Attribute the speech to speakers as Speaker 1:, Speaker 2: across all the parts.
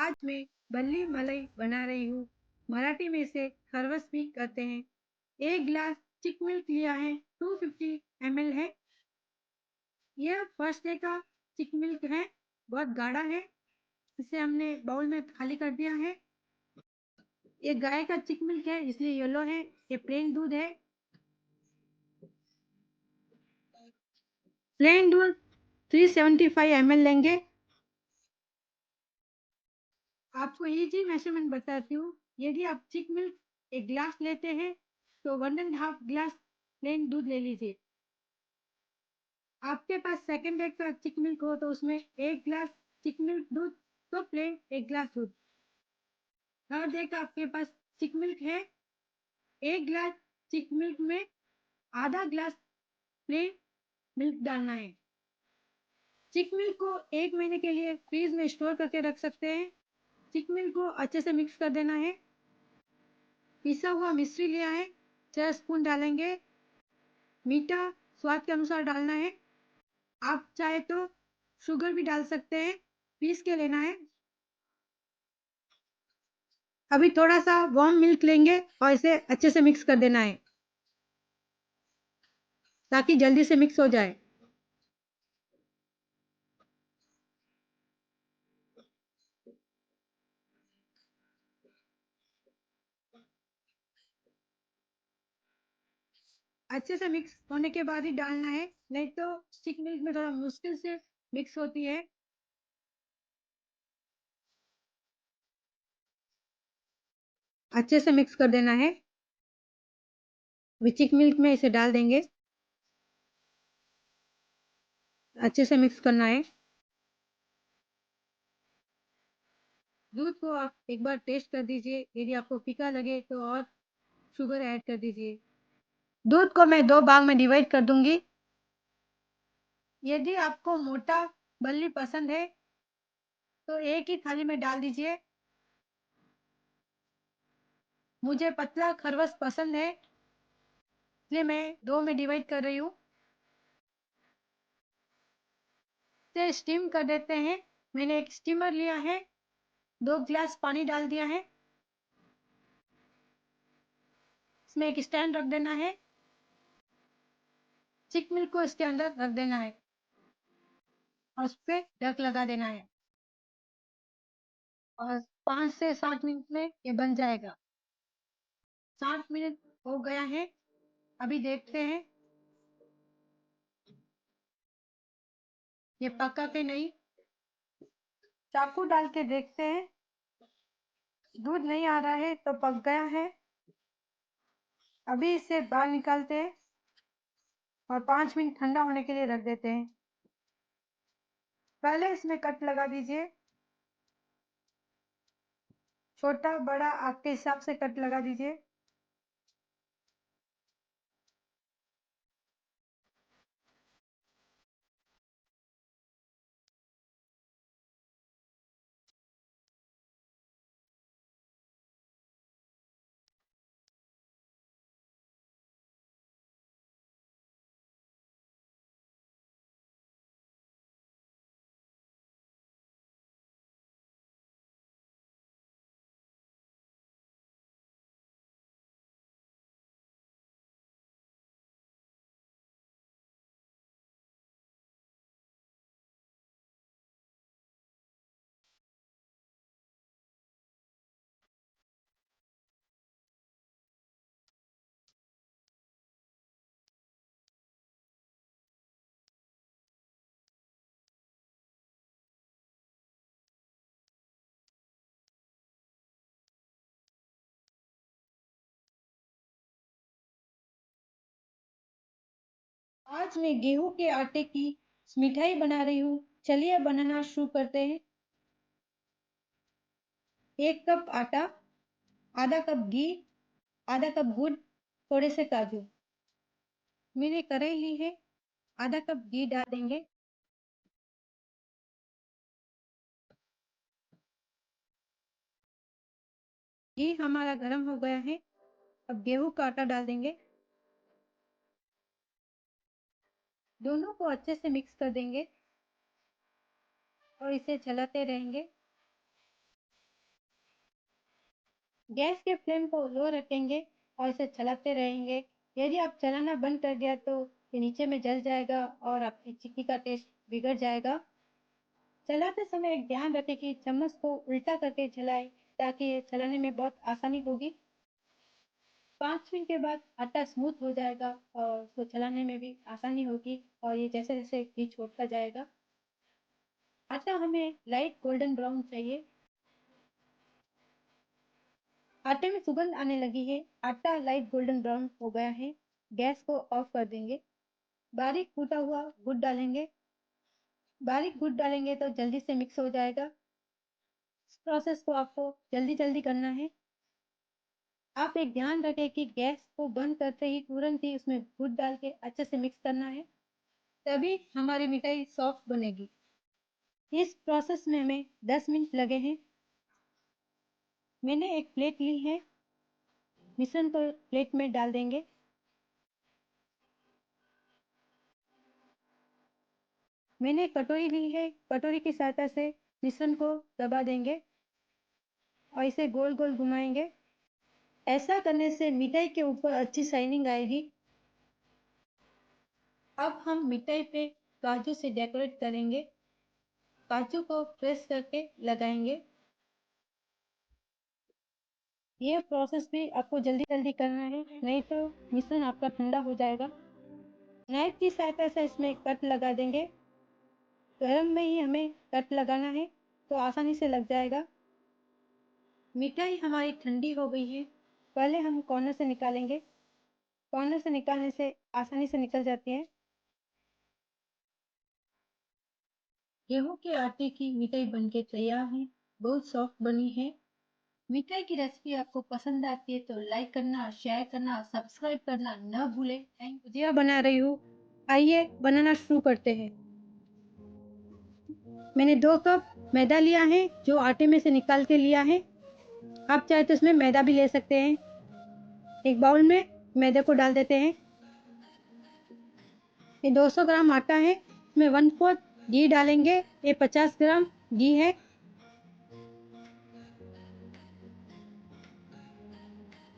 Speaker 1: आज मैं बल्ली मलाई बना रही हूँ। मराठी में इसे खरवस भी कहते हैं। 1 ग्लास चिक मिल्क लिया है, 250 ml है। यह फर्स्ट डे का चिक मिल्क है, बहुत गाढ़ा है। इसे हमने बाउल में खाली कर दिया है। ये गाय का चिक मिल्क है, इसलिए येलो है। ये प्लेन दूध है। प्लेन दूध 375 ml लेंगे। आपको इजी मेजरमेंट बताती हूँ। यदि आप चिक मिल्क 1 ग्लास लेते हैं तो 1.5 ग्लास प्लेन दूध ले लीजिए। आपके पास सेकंड डे का चिक मिल्क हो तो उसमें 1 ग्लास चिक मिल्क दूध तो प्लेन 1 ग्लास दूध। थर्ड डे का आपके पास चिक मिल्क है, 1 ग्लास चिक मिल्क में आधा ग्लास प्लेन मिल्क डालना है। चिक मिल्क को 1 महीने के लिए फ्रीज में स्टोर करके रख सकते हैं। चिक मिल्क को अच्छे से मिक्स कर देना है। पिसा हुआ मिश्री लिया है, 4 स्पून डालेंगे। मीठा स्वाद के अनुसार डालना है। आप चाहे तो शुगर भी डाल सकते हैं, पीस के लेना है। अभी थोड़ा सा वार्म मिल्क लेंगे और इसे अच्छे से मिक्स कर देना है ताकि जल्दी से मिक्स हो जाए। अच्छे से मिक्स होने के बाद ही डालना है, नहीं तो स्टिक मिल्क में थोड़ा मुश्किल से मिक्स होती है। अच्छे से मिक्स कर देना है। चिक मिल्क में इसे डाल देंगे। अच्छे से मिक्स करना है। दूध को आप एक बार टेस्ट कर दीजिए। यदि आपको फीका लगे तो और शुगर ऐड कर दीजिए। दूध को मैं 2 भाग में डिवाइड कर दूंगी। यदि आपको मोटा बल्ली पसंद है तो एक ही थाली में डाल दीजिए। मुझे पतला खरवस पसंद है, इसलिए मैं 2 में डिवाइड कर रही हूँ। इसे स्टीम कर देते हैं। मैंने एक स्टीमर लिया है, 2 ग्लास पानी डाल दिया है। इसमें एक स्टैंड रख देना है। चिक मिल्क को इसके अंदर रख देना है और उस पर ढक लगा देना है और 5 से 7 मिनट में ये बन जाएगा। 7 मिनट हो गया है, अभी देखते हैं ये पका के नहीं। चाकू डाल के देखते हैं। दूध नहीं आ रहा है तो पक गया है। अभी इसे बाहर निकालते हैं और 5 मिनट ठंडा होने के लिए रख देते हैं। पहले इसमें कट लगा दीजिए। छोटा बड़ा आपके हिसाब से कट लगा दीजिए। आज मैं गेहूं के आटे की मिठाई बना रही हूँ। चलिए बनाना शुरू करते हैं। 1 कप आटा, आधा कप घी, आधा कप गुड़, थोड़े से काजू। मैंने कढ़ाई ली है, आधा कप घी डाल देंगे। घी हमारा गर्म हो गया है। अब गेहूं का आटा डाल देंगे। दोनों को अच्छे से मिक्स कर देंगे और इसे चलाते रहेंगे। गैस के फ्लेम को लो रखेंगे और इसे चलाते रहेंगे। यदि आप चलाना बंद कर दिया तो ये नीचे में जल जाएगा और आपकी चिक्की का टेस्ट बिगड़ जाएगा। चलाते समय एक ध्यान रखें कि चम्मच को उल्टा करके चलाएं ताकि ये चलाने में बहुत आसानी होगी। 5 मिनट के बाद आटा स्मूथ हो जाएगा और उसको चलाने में भी आसानी होगी और ये जैसे जैसे घी छोड़ता जाएगा। आटा हमें लाइट गोल्डन ब्राउन चाहिए। आटे में सुगंध आने लगी है। आटा लाइट गोल्डन ब्राउन हो गया है। गैस को ऑफ कर देंगे। बारीक कूटा हुआ गुड़ डालेंगे। बारीक गुड़ डालेंगे तो जल्दी से मिक्स हो जाएगा। इस प्रोसेस को आपको जल्दी जल्दी करना है। आप एक ध्यान रखें कि गैस को बंद करते ही तुरंत ही उसमें गुड़ डाल के अच्छे से मिक्स करना है, तभी हमारी मिठाई सॉफ्ट बनेगी। इस प्रोसेस में हमें 10 मिनट लगे हैं। मैंने एक प्लेट ली है। मिश्रण को प्लेट में डाल देंगे। मैंने एक कटोरी ली है। कटोरी की सहायता से मिश्रण को दबा देंगे और इसे गोल गोल घुमाएंगे। ऐसा करने से मिठाई के ऊपर अच्छी शाइनिंग आएगी। अब हम मिठाई पे काजू से डेकोरेट करेंगे। काजू को प्रेस करके लगाएंगे। ये प्रोसेस भी आपको जल्दी जल्दी करना है, नहीं तो मिश्रण आपका ठंडा हो जाएगा। नाइफ की सहायता से इसमें कट लगा देंगे। गरम में ही हमें कट लगाना है तो आसानी से लग जाएगा। मिठाई हमारी ठंडी हो गई है। पहले हम कॉर्नर से निकालेंगे। कॉर्नर से निकालने से आसानी से निकल जाती है। गेहूं के आटे की मिठाई बनके तैयार है। बहुत सॉफ्ट बनी है। मिठाई की रेसिपी आपको पसंद आती है तो लाइक करना, शेयर करना, सब्सक्राइब करना न भूलें। गुजिया बना रही हूँ। आइए बनाना शुरू करते हैं। मैंने 2 कप मैदा लिया है जो आटे में से निकाल के लिया है। आप चाहे तो इसमें मैदा भी ले सकते हैं। एक बाउल में मैदे को डाल देते हैं। ये 200 ग्राम आटा है। इसमें 1/4 घी डालेंगे। ये 50 ग्राम घी है।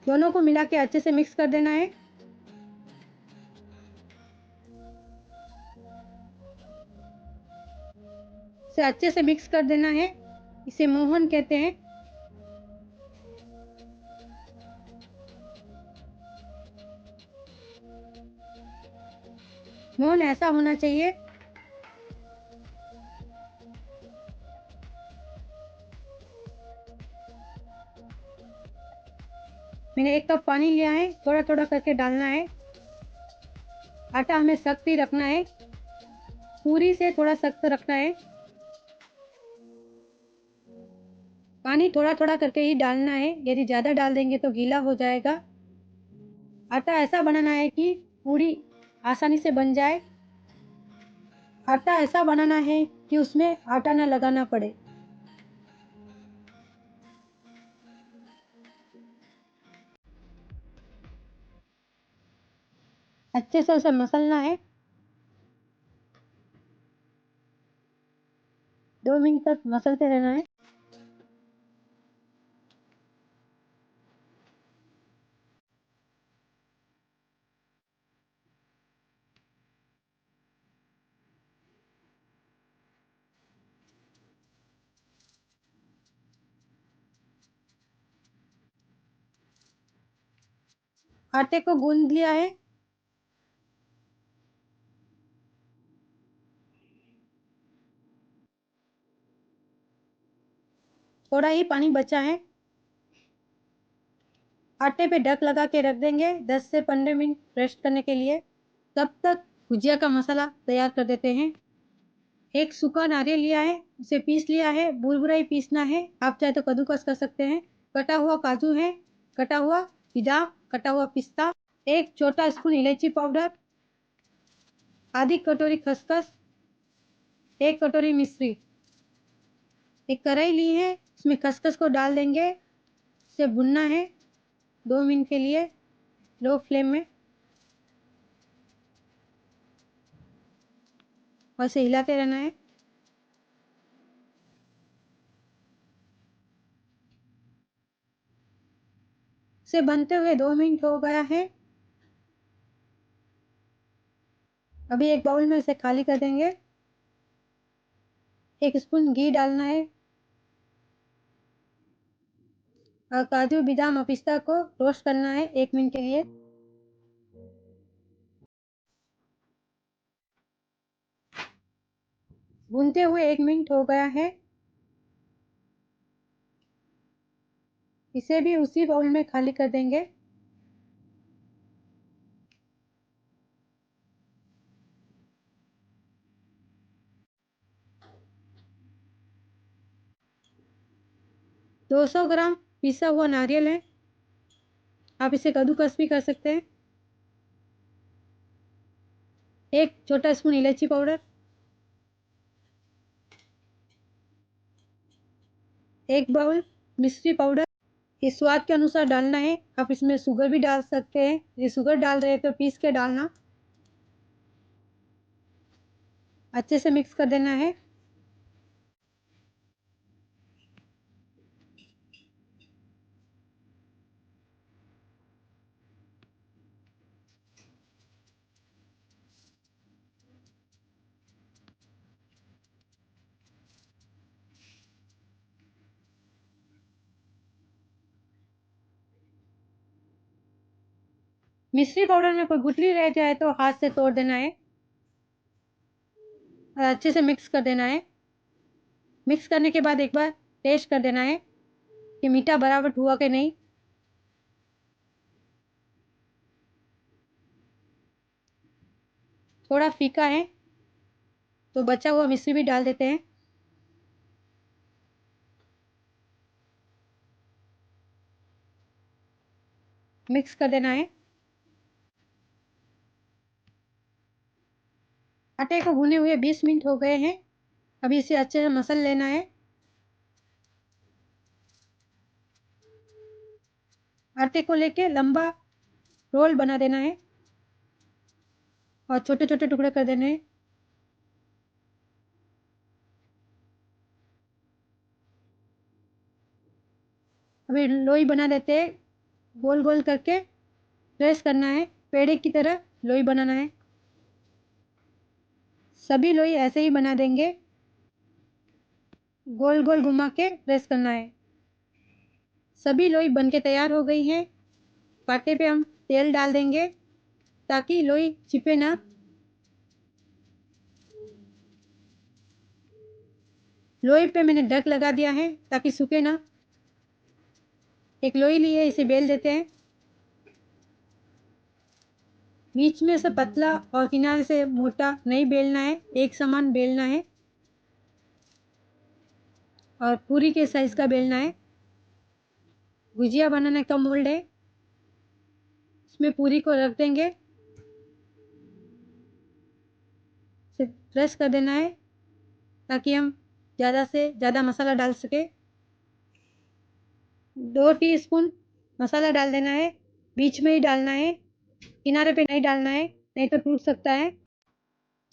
Speaker 1: दोनों को मिला के अच्छे से मिक्स कर देना है। इसे अच्छे से मिक्स कर देना है। इसे मोहन कहते हैं। मोहन ऐसा होना चाहिए। मैंने 1 कप पानी लिया है। थोड़ा थोड़ा करके डालना है। आटा हमें सख्त ही रखना है। पूरी से थोड़ा सख्त रखना है। पानी थोड़ा थोड़ा करके ही डालना है। यदि ज़्यादा डाल देंगे तो गीला हो जाएगा। आटा ऐसा बनाना है कि पूरी आसानी से बन जाए। आटा ऐसा बनाना है कि उसमें आटा ना लगाना पड़े। अच्छे से उसे मसलना है। 2 मिनट तक मसलते रहना है। आटे को गूंद लिया है। थोड़ा ही पानी बचा है। आटे पे ढक लगा के रख देंगे 10 से 15 मिनट रेस्ट करने के लिए। तब तक भुजिया का मसाला तैयार कर देते हैं। एक सूखा नारियल लिया है, उसे पीस लिया है। बुरबुरा ही पीसना है। आप चाहे तो कद्दूकस कर सकते हैं। कटा हुआ काजू है। कटा हुआ बादाम, कटा हुआ पिस्ता, एक छोटा स्पून इलायची पाउडर, आधी कटोरी खसखस, एक कटोरी मिश्री। एक कढ़ाई ली है, उसमें खसखस को डाल देंगे। इसे भुनना है 2 मिनट के लिए लो फ्लेम में, और इसे हिलाते रहना है। से बनते हुए 2 मिनट हो गया है। अभी एक बाउल में इसे खाली कर देंगे। 1 स्पून घी डालना है और काजू बादाम और पिस्ता को रोस्ट करना है 1 मिनट के लिए। भूनते हुए 1 मिनट हो गया है। इसे भी उसी बाउल में खाली कर देंगे। दो 200 ग्राम पिसा हुआ नारियल है, आप इसे कद्दूकस भी कर सकते हैं। 1 छोटा स्पून इलायची पाउडर, 1 बाउल मिश्री पाउडर, ये स्वाद के अनुसार डालना है। आप इसमें शुगर भी डाल सकते हैं, ये शुगर डाल रहे हैं तो पीस के डालना। अच्छे से मिक्स कर देना है। मिश्री पाउडर में कोई गुठली रह जाए तो हाथ से तोड़ देना है और अच्छे से मिक्स कर देना है। मिक्स करने के बाद एक बार टेस्ट कर देना है कि मीठा बराबर हुआ कि नहीं। थोड़ा फीका है तो बचा हुआ मिश्री भी डाल देते हैं। मिक्स कर देना है। आटे को भुने हुए 20 मिनट हो गए हैं। अभी इसे अच्छे से मसल लेना है। आटे को लेके लंबा रोल बना देना है और छोटे छोटे टुकड़े कर देने हैं। अभी लोई बना देते हैं। गोल गोल करके प्रेस करना है, पेड़े की तरह लोई बनाना है। सभी लोई ऐसे ही बना देंगे। गोल गोल घुमा के प्रेस करना है। सभी लोई बनके तैयार हो गई है। पाटे पे हम तेल डाल देंगे ताकि लोई चिपे ना। लोई पे मैंने ढक लगा दिया है ताकि सूखे ना। एक लोई लिए इसे बेल देते हैं। बीच में से पतला और किनारे से मोटा नहीं बेलना है, एक समान बेलना है और पूरी के साइज का बेलना है। गुजिया बनाने का मोल्ड है, इसमें पूरी को रख देंगे। इसे प्रेस कर देना है ताकि हम ज़्यादा से ज़्यादा मसाला डाल सके। 2 टीस्पून मसाला डाल देना है, बीच में ही डालना है, किनारे पे नहीं डालना है नहीं तो टूट सकता है।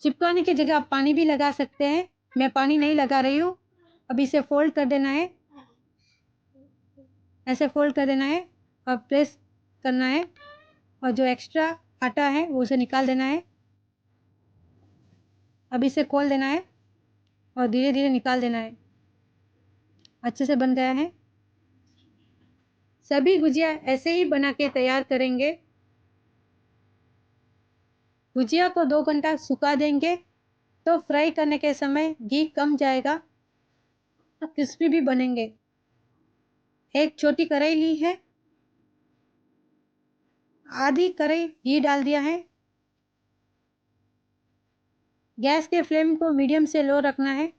Speaker 1: चिपकाने की जगह आप पानी भी लगा सकते हैं, मैं पानी नहीं लगा रही हूँ। अब इसे फोल्ड कर देना है, ऐसे फोल्ड कर देना है और प्रेस करना है और जो एक्स्ट्रा आटा है वो उसे निकाल देना है। अब इसे खोल देना है और धीरे धीरे निकाल देना है। अच्छे से बन गया है। सभी गुजिया ऐसे ही बना के तैयार करेंगे। गुजिया को 2 घंटा सुखा देंगे तो फ्राई करने के समय घी कम जाएगा और क्रिस्पी भी बनेंगे। एक छोटी कढ़ाई ली है, आधी कढ़ाई घी डाल दिया है। गैस के फ्लेम को मीडियम से लो रखना है।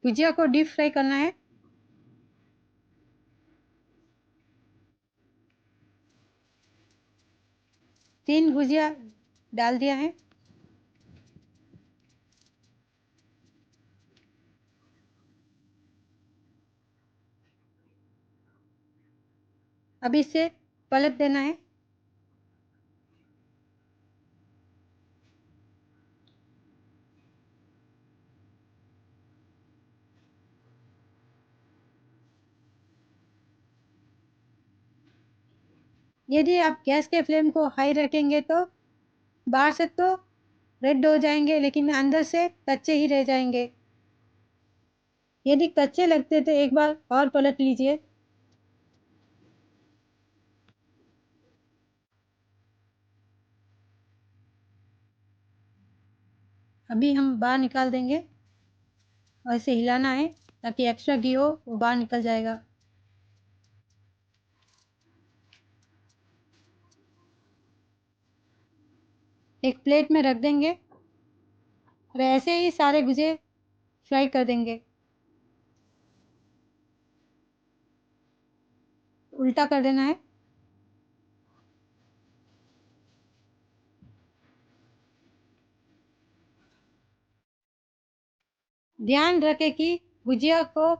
Speaker 1: गुजिया को डीप फ्राई करना है। तीन गुजिया डाल दिया है। अब इसे पलट देना है। यदि आप गैस के फ्लेम को हाई रखेंगे तो बाहर से तो रेड हो जाएंगे लेकिन अंदर से कच्चे ही रह जाएंगे। यदि कच्चे लगते तो एक बार और पलट लीजिए। अभी हम बाहर निकाल देंगे और इसे हिलाना है ताकि एक्स्ट्रा घी हो वो बाहर निकल जाएगा। एक प्लेट में रख देंगे और ऐसे ही सारे गुजिया फ्राई कर देंगे। उल्टा कर देना है। ध्यान रखें कि गुजिया को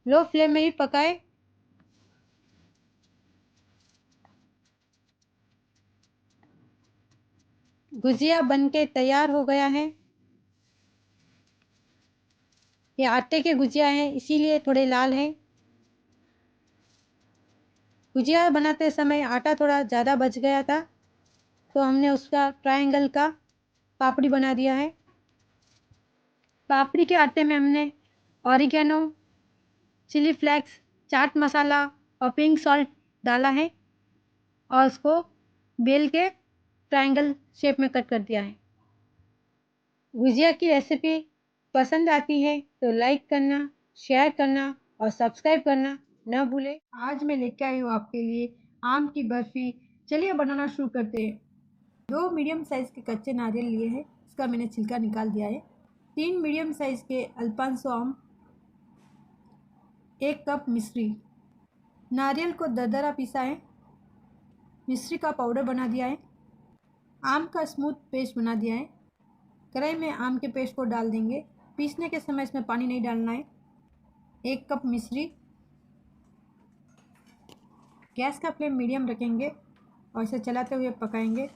Speaker 1: लो फ्लेम में ही पकाएं। गुजिया बनके तैयार हो गया है। ये आटे के गुजिया हैं इसीलिए थोड़े लाल हैं। गुजिया बनाते समय आटा थोड़ा ज़्यादा बच गया था तो हमने उसका ट्रायंगल का पापड़ी बना दिया है। पापड़ी के आटे में हमने oregano, chilli flakes, chaat masala और पिंक सॉल्ट डाला है और उसको बेल के ट्रायंगल शेप में कट कर दिया है। गुजिया की रेसिपी पसंद आती है तो लाइक करना, शेयर करना और सब्सक्राइब करना न भूलें। आज मैं लेके आई हूँ आपके लिए आम की बर्फी। चलिए बनाना शुरू करते हैं। 2 मीडियम साइज़ के कच्चे नारियल लिए हैं, इसका मैंने छिलका निकाल दिया है। 3 मीडियम साइज़ के अल्फांसो आम, 1 कप मिश्री। नारियल को दरदरा पीसा है, मिश्री का पाउडर बना दिया है, आम का स्मूथ पेस्ट बना दिया है। कढ़ाई में आम के पेस्ट को डाल देंगे। पीसने के समय इसमें पानी नहीं डालना है। 1 कप मिश्री। गैस का फ्लेम मीडियम रखेंगे और इसे चलाते हुए पकाएंगे।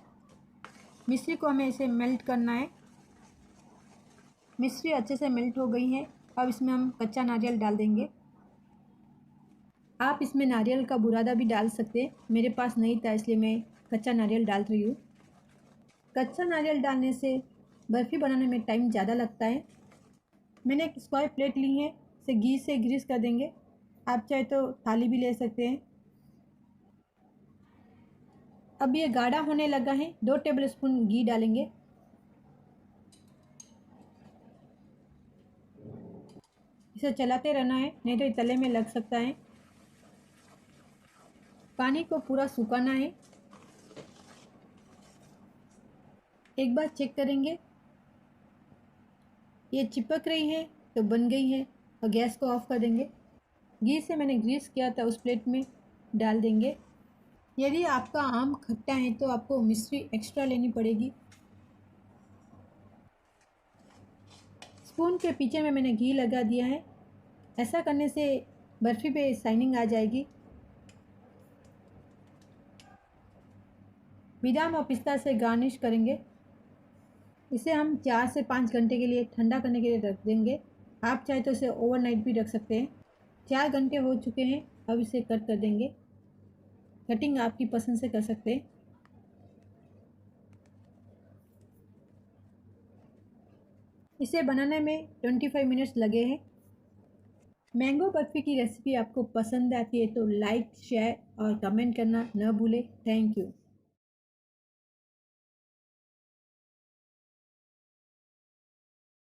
Speaker 1: मिश्री को हमें इसे मेल्ट करना है। मिश्री अच्छे से मेल्ट हो गई है। अब इसमें हम कच्चा नारियल डाल देंगे। आप इसमें नारियल का बुरादा भी डाल सकते हैं, मेरे पास नहीं था इसलिए मैं कच्चा नारियल डाल रही हूँ। कच्चा नारियल डालने से बर्फ़ी बनाने में टाइम ज़्यादा लगता है। मैंने एक स्क्वायर प्लेट ली है, इसे घी से ग्रीस कर देंगे। आप चाहे तो थाली भी ले सकते हैं। अब ये गाढ़ा होने लगा है, 2 टेबलस्पून घी डालेंगे। इसे चलाते रहना है नहीं तो ये तले में लग सकता है। पानी को पूरा सुखाना है। एक बार चेक करेंगे, ये चिपक रही है तो बन गई है और गैस को ऑफ कर देंगे। घी से मैंने ग्रीस किया था उस प्लेट में डाल देंगे। यदि आपका आम खट्टा है तो आपको मिश्री एक्स्ट्रा लेनी पड़ेगी। स्पून के पीछे में मैंने घी लगा दिया है। ऐसा करने से बर्फ़ी पे शाइनिंग आ जाएगी। बादाम और पिस्ता से गार्निश करेंगे। इसे हम 4 से 5 घंटे के लिए ठंडा करने के लिए रख देंगे। आप चाहे तो इसे ओवरनाइट भी रख सकते हैं। 4 घंटे हो चुके हैं, अब इसे कट कर देंगे। कटिंग आपकी पसंद से कर सकते हैं। इसे बनाने में 25 मिनट्स लगे हैं। मैंगो बर्फ़ी की रेसिपी आपको पसंद आती है तो लाइक, शेयर और कमेंट करना न भूलें। Thank you.